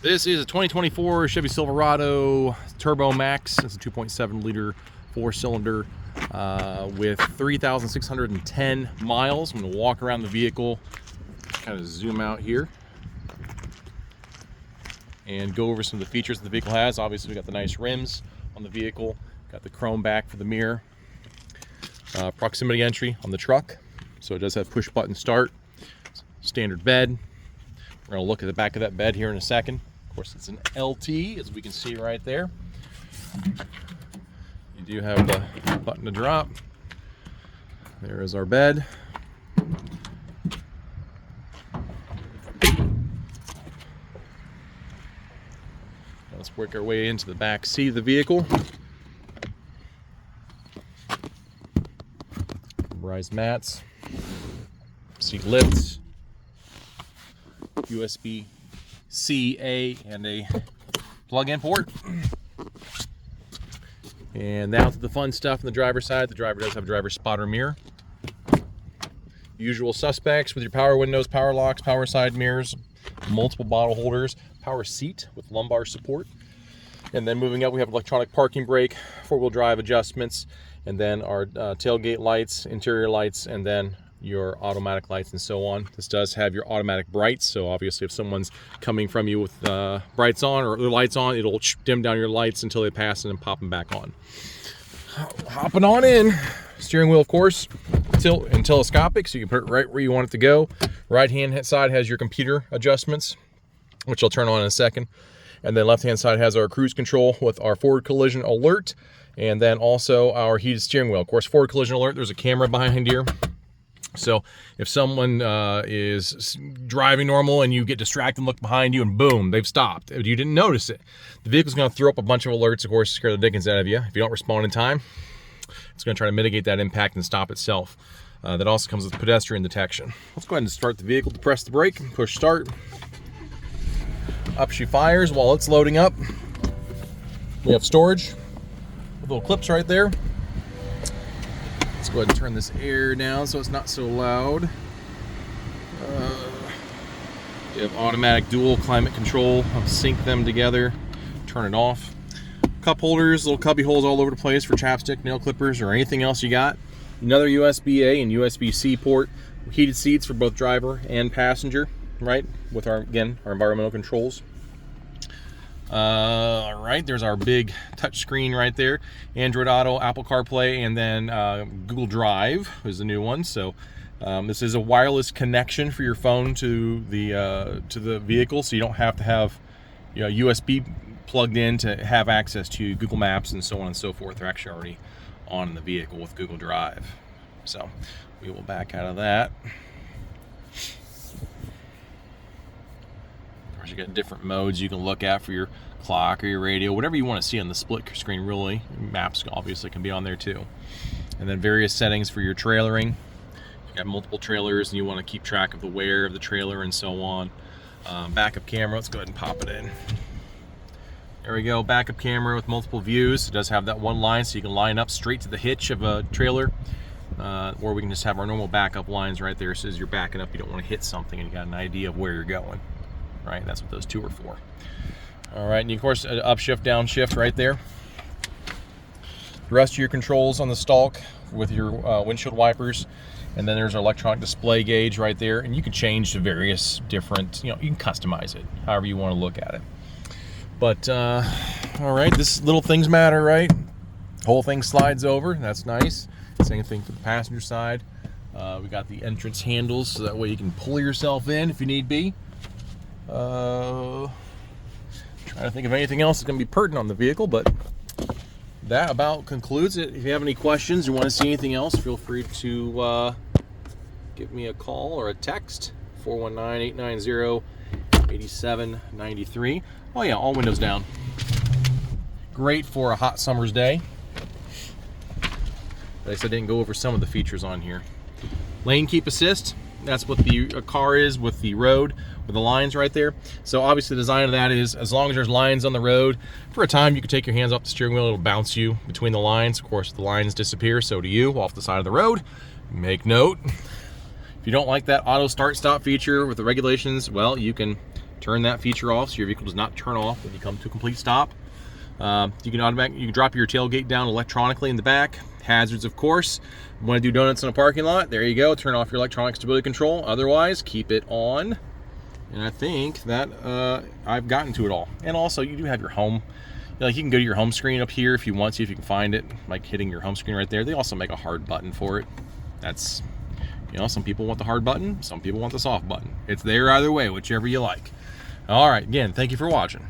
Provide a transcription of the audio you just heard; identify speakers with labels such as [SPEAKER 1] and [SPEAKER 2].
[SPEAKER 1] This is a 2024 Chevy Silverado Turbo Max. It's a 2.7 liter four-cylinder with 3,610 miles. I'm going to walk around the vehicle, kind of zoom out here, and go over some of the features the vehicle has. Obviously, we got the nice rims on the vehicle, got the chrome back for the mirror, proximity entry on the truck, so it does have push-button start, standard bed. We're going to look at the back of that bed here in a second. Of course, it's an LT, as we can see right there. You do have the button to drop. There is our bed. Let's work our way into the back seat of the vehicle. Rubberized mats, seat lifts, USB-C, A, and a plug-in port. And now to the fun stuff on the driver's side. The driver does have a driver spotter mirror. Usual suspects with your power windows, power locks, power side mirrors, multiple bottle holders, power seat with lumbar support. And then moving up, we have electronic parking brake, four-wheel drive adjustments, and then our tailgate lights, interior lights, and then your automatic lights and so on. This does have your automatic brights, so obviously if someone's coming from you with brights on or the lights on, it'll dim down your lights until they pass and then pop them back on. Hopping on in. Steering wheel, of course, tilt and telescopic, so you can put it right where you want it to go. Right hand side has your computer adjustments, which I'll turn on in a second. And then left hand side has our cruise control with our forward collision alert, and then also our heated steering wheel. Of course, forward collision alert, there's a camera behind here. So if someone is driving normal and you get distracted and look behind you and boom, they've stopped. You didn't notice it. The vehicle's going to throw up a bunch of alerts, of course, to scare the dickens out of you. If you don't respond in time, it's going to try to mitigate that impact and stop itself. That also comes with pedestrian detection. Let's go ahead and start the vehicle. Press the brake, push start. Up she fires while it's loading up. We have storage with little clips right there. Let's go ahead and turn this air down so it's not so loud. You have automatic dual climate control. I'll sync them together, turn it off. Cup holders, little cubby holes all over the place for chapstick, nail clippers, or anything else you got. Another USB-A and USB-C port. Heated seats for both driver and passenger, right? With our, again, our environmental controls. All right, there's our big touch screen right there. Android Auto, Apple CarPlay, and then Google Drive is the new one. So this is a wireless connection for your phone to the vehicle, so you don't have to have USB plugged in to have access to Google Maps and so on and so forth. They're actually already on in the vehicle with Google Drive. So we will back out of that. You got different modes you can look at for your clock or your radio, whatever you want to see on the split screen. Really, maps obviously can be on there too. And then various settings for your trailering. You got multiple trailers and you want to keep track of the wear of the trailer and so on. Backup camera, let's go ahead and pop it in. There we go, backup camera with multiple views. It does have that one line, so you can line up straight to the hitch of a trailer. Or we can just have our normal backup lines right there, so as you're backing up, you don't want to hit something and you got an idea of where you're going. Right, that's what those two are for. All right, and of course, upshift, downshift right there. The rest of your controls on the stalk with your windshield wipers, and then there's our electronic display gauge right there, and you can change the various different, you can customize it however you want to look at it. But all right, this little things matter, right? Whole thing slides over. That's nice. Same thing for the passenger side. We got the entrance handles, so that way you can pull yourself in if you need be. Trying to think of anything else that's going to be pertinent on the vehicle, but that about concludes it. If you have any questions or want to see anything else, feel free to give me a call or a text, 419-890-8793. Oh yeah, all windows down. Great for a hot summer's day. But I said I didn't go over some of the features on here. Lane keep assist. That's what the car is with the road, with the lines right there. So obviously the design of that is, as long as there's lines on the road, for a time you can take your hands off the steering wheel, it'll bounce you between the lines. Of course, the lines disappear, so do you, off the side of the road. Make note. If you don't like that auto start stop feature with the regulations, well, you can turn that feature off so your vehicle does not turn off when you come to a complete stop. You can drop your tailgate down electronically in the back. Hazards, of course. You want to do donuts in a parking lot? There you go. Turn off your electronic stability control. Otherwise, keep it on. And I think that I've gotten to it all. And also, you do have your home. Like, you can go to your home screen up here if you want to, if you can find it, like hitting your home screen right there. They also make a hard button for it. That's, you know, some people want the hard button, some people want the soft button. It's there either way, whichever you like. All right, again, thank you for watching.